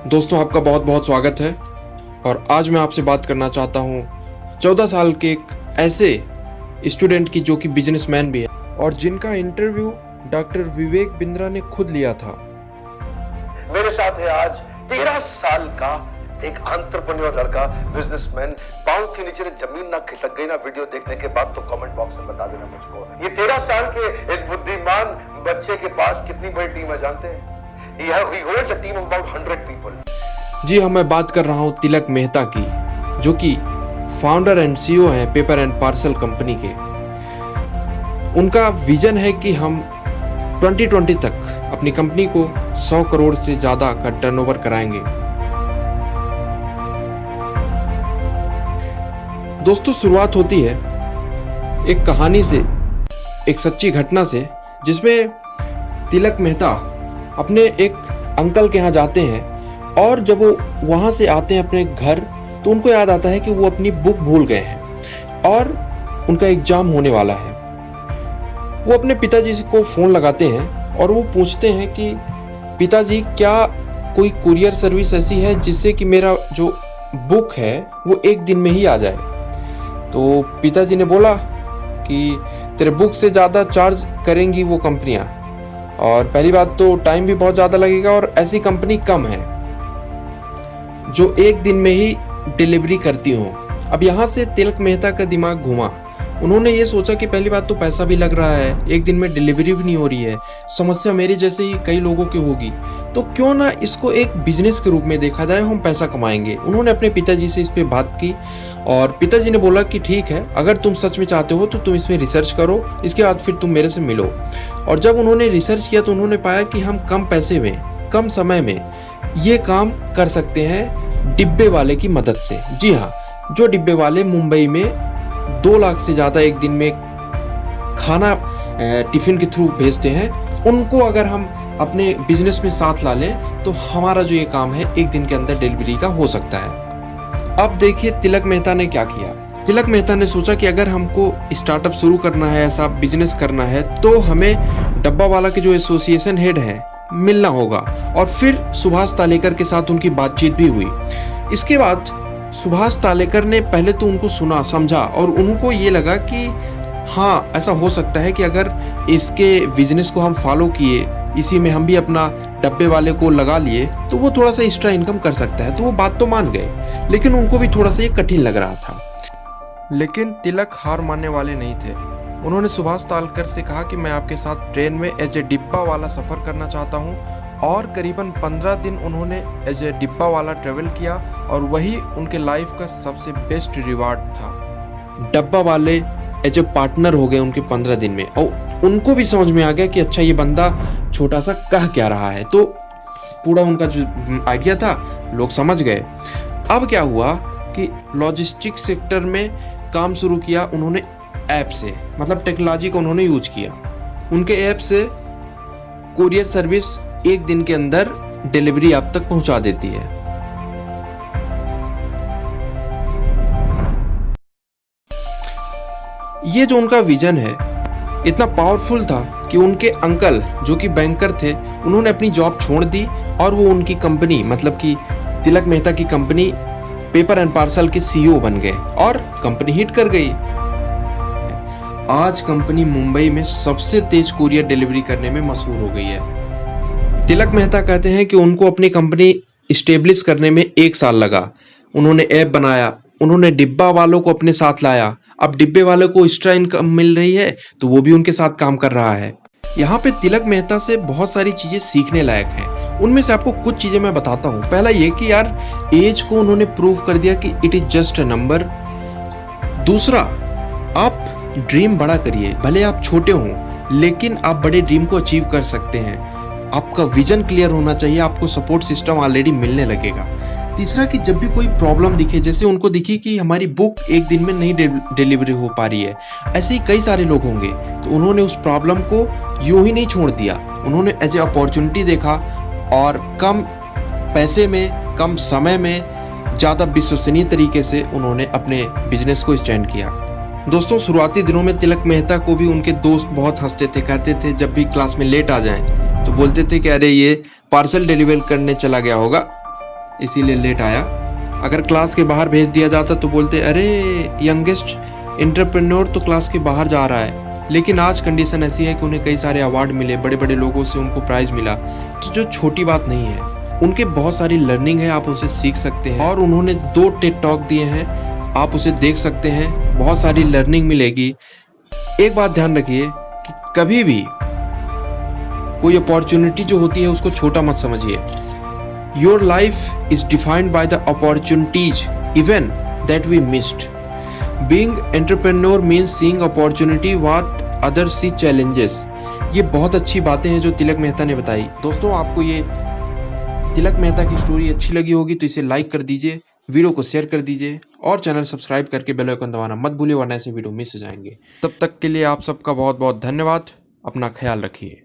दोस्तों, आपका बहुत बहुत स्वागत है। और आज मैं आपसे बात करना चाहता हूँ 14 साल के एक ऐसे स्टूडेंट की जो कि बिजनेसमैन भी है और जिनका इंटरव्यू डॉक्टर विवेक बिंद्रा ने खुद लिया था। मेरे साथ है आज 13 साल का एक एंटरप्रेन्योर लड़का, बिजनेसमैन। पांव के नीचे जमीन ना खिसक गई ना वीडियो देखने के बाद तो कमेंट बॉक्स में बता देना मुझको। ये 13 साल के इस बुद्धिमान बच्चे के पास कितनी बड़ी टीम है जानते हैं? He holds a team of about 100 people. जी हाँ, मैं बात कर रहा हूँ तिलक मेहता की, जो कि फाउंडर एंड सीईओ हैं पेपर एंड पार्सल कंपनी के। उनका विजन है कि हम 2020 तक अपनी कंपनी को 100 करोड़ से ज्यादा का टर्नओवर कराएंगे। दोस्तों, शुरुआत होती है एक कहानी से, एक सच्ची घटना से, जिसमें तिलक मेहता अपने एक अंकल के यहाँ जाते हैं और जब वो वहाँ से आते हैं अपने घर तो उनको याद आता है कि वो अपनी बुक भूल गए हैं और उनका एग्जाम होने वाला है। वो अपने पिताजी को फ़ोन लगाते हैं और वो पूछते हैं कि पिताजी, क्या कोई कुरियर सर्विस ऐसी है जिससे कि मेरा जो बुक है वो एक दिन में ही आ जाए। तो पिताजी ने बोला कि तेरे बुक से ज़्यादा चार्ज करेंगी वो कंपनियाँ, और पहली बात तो टाइम भी बहुत ज़्यादा लगेगा और ऐसी कंपनी कम है जो एक दिन में ही डिलीवरी करती हो। अब यहाँ से तिलक मेहता का दिमाग घूमा। उन्होंने ये सोचा कि पहली बात तो पैसा भी लग रहा है, एक दिन में डिलीवरी भी नहीं हो रही है, समस्या मेरी जैसे ही कई लोगों की होगी, तो क्यों ना इसको एक बिजनेस के रूप में देखा जाए, हम पैसा कमाएंगे। उन्होंने अपने पिताजी से इस पे बात की और पिताजी ने बोला कि ठीक है, अगर तुम सच में चाहते हो तो तुम इसमें रिसर्च करो, इसके बाद फिर तुम मेरे से मिलो। और जब उन्होंने रिसर्च किया तो उन्होंने पाया कि हम कम पैसे में, कम समय में ये काम कर सकते हैं डिब्बे वाले की मदद से। जी हाँ, जो डिब्बे वाले मुंबई में 2 लाख से ज़्यादा एक दिन में खाना टिफिन के थ्रू भेजते हैं, उनको अगर हम अपने बिजनेस में साथ ला लें तो हमारा जो ये काम है एक दिन के अंदर डिलीवरी का हो सकता है। अब देखिए तिलक मेहता ने क्या किया। तिलक मेहता ने सोचा कि अगर हमको स्टार्टअप शुरू करना है, ऐसा बिजनेस करना है, तो हमें डब्बा वाला के जो एसोसिएशन हेड है मिलना होगा। और फिर सुभाष तालेकर के साथ उनकी बातचीत भी हुई। इसके बाद सुभाष तालेकर ने पहले तो उनको सुना, समझा और उनको ये लगा कि हाँ, ऐसा हो सकता है कि अगर इसके बिजनेस को हम फॉलो किए, इसी में हम भी अपना डब्बे वाले को लगा लिए तो वो थोड़ा सा एक्स्ट्रा इनकम कर सकता है। तो वो बात तो मान गए, लेकिन उनको भी थोड़ा सा ये कठिन लग रहा था। लेकिन तिलक हार मानने वाले नहीं थे। उन्होंने सुभाष तालेकर से कहा कि मैं आपके साथ ट्रेन में एज ए डिब्बा वाला सफ़र करना चाहता हूँ। और करीबन 15 दिन उन्होंने एज ए डिब्बा वाला ट्रेवल किया और वही उनके लाइफ का सबसे बेस्ट रिवार्ड था। डब्बा वाले एज ए पार्टनर हो गए उनके 15 दिन में, और उनको भी समझ में आ गया कि अच्छा, ये बंदा छोटा सा कह क्या रहा है। तो पूरा उनका जो आइडिया था लोग समझ गए। अब क्या हुआ कि लॉजिस्टिक सेक्टर में काम शुरू किया उन्होंने ऐप से, मतलब टेक्नोलॉजी का उन्होंने यूज किया। उनके ऐप से कुरियर सर्विस एक दिन के अंदर डिलीवरी आप तक पहुंचा देती है। ये जो उनका विजन है इतना पावरफुल था कि उनके अंकल जो कि बैंकर थे, उन्होंने अपनी जॉब छोड़ दी और वो उनकी कंपनी, मतलब कि तिलक मेहता की कंपनी पेपर एंड पार्सल के सीईओ बन गए और कंपनी हिट कर गई। आज कंपनी मुंबई में सबसे तेज कुरियर डिलीवरी करने में मशहूर हो गई है। तिलक मेहता कहते हैं कि उनको अपनी कंपनी इस्टेब्लिश करने में 1 साल लगा। उन्होंने ऐप बनाया, उन्होंने डिब्बा वालों को अपने साथ लाया। अब डिब्बे वालों को एक्स्ट्रा इनकम मिल रही है तो वो भी उनके साथ काम कर रहा है। यहाँ पे तिलक मेहता से बहुत सारी चीजें सीखने लायक हैं। उनमें से आपको कुछ चीजें मैं बताता हूँ। पहला ये कि यार, एज को उन्होंने प्रूव कर दिया कि it is just a number. दूसरा, आप ड्रीम बड़ा करिए, भले आप छोटे हों लेकिन आप बड़े ड्रीम को अचीव कर सकते हैं। आपका विजन क्लियर होना चाहिए, आपको सपोर्ट सिस्टम ऑलरेडी मिलने लगेगा। तीसरा कि जब भी कोई प्रॉब्लम दिखे, जैसे उनको दिखी कि हमारी बुक एक दिन में नहीं डिलीवरी हो पा रही है, ऐसे ही कई सारे लोग होंगे, तो उन्होंने उस प्रॉब्लम को यूं ही नहीं छोड़ दिया। उन्होंने एज ए अपॉर्चुनिटी देखा और कम पैसे में, कम समय में, ज़्यादा विश्वसनीय तरीके से उन्होंने अपने बिजनेस को स्टैंड किया। दोस्तों, शुरुआती दिनों में तिलक मेहता को भी उनके दोस्त बहुत हंसते थे। कहते थे जब भी क्लास में लेट आ जाएं तो बोलते थे कि अरे ये पार्सल डिलीवर करने चला गया होगा। इसीलिए लेट आया। अगर क्लास के बाहर भेज दिया जाता तो बोलते अरे यंगेस्ट एंटरप्रेन्योर तो क्लास के बाहर जा रहा है। लेकिन आज कंडीशन ऐसी है कि उन्हें कई सारे अवार्ड मिले, बड़े बड़े लोगों से उनको प्राइज मिला, तो जो छोटी बात नहीं है। उनके बहुत सारी लर्निंग है, आप उनसे सीख सकते हैं। और उन्होंने 2 टेड टॉक दिए हैं, आप उसे देख सकते हैं, बहुत सारी लर्निंग मिलेगी। एक बात ध्यान रखिए कि कभी भी कोई अपॉर्चुनिटी जो होती है उसको छोटा मत समझिए। Your life is defined by the opportunities even that we missed. Being entrepreneur means seeing opportunity what others see challenges. ये बहुत अच्छी बातें हैं जो तिलक मेहता ने बताई। दोस्तों, आपको ये तिलक मेहता की स्टोरी अच्छी लगी होगी तो इसे लाइक कर दीजिए, वीडियो को शेयर कर दीजिए और चैनल सब्सक्राइब करके बेल आइकन दबाना मत भूलिए, वरना ऐसे वीडियो मिस हो जाएंगे। तब तक के लिए आप सबका बहुत बहुत धन्यवाद। अपना ख्याल रखिए।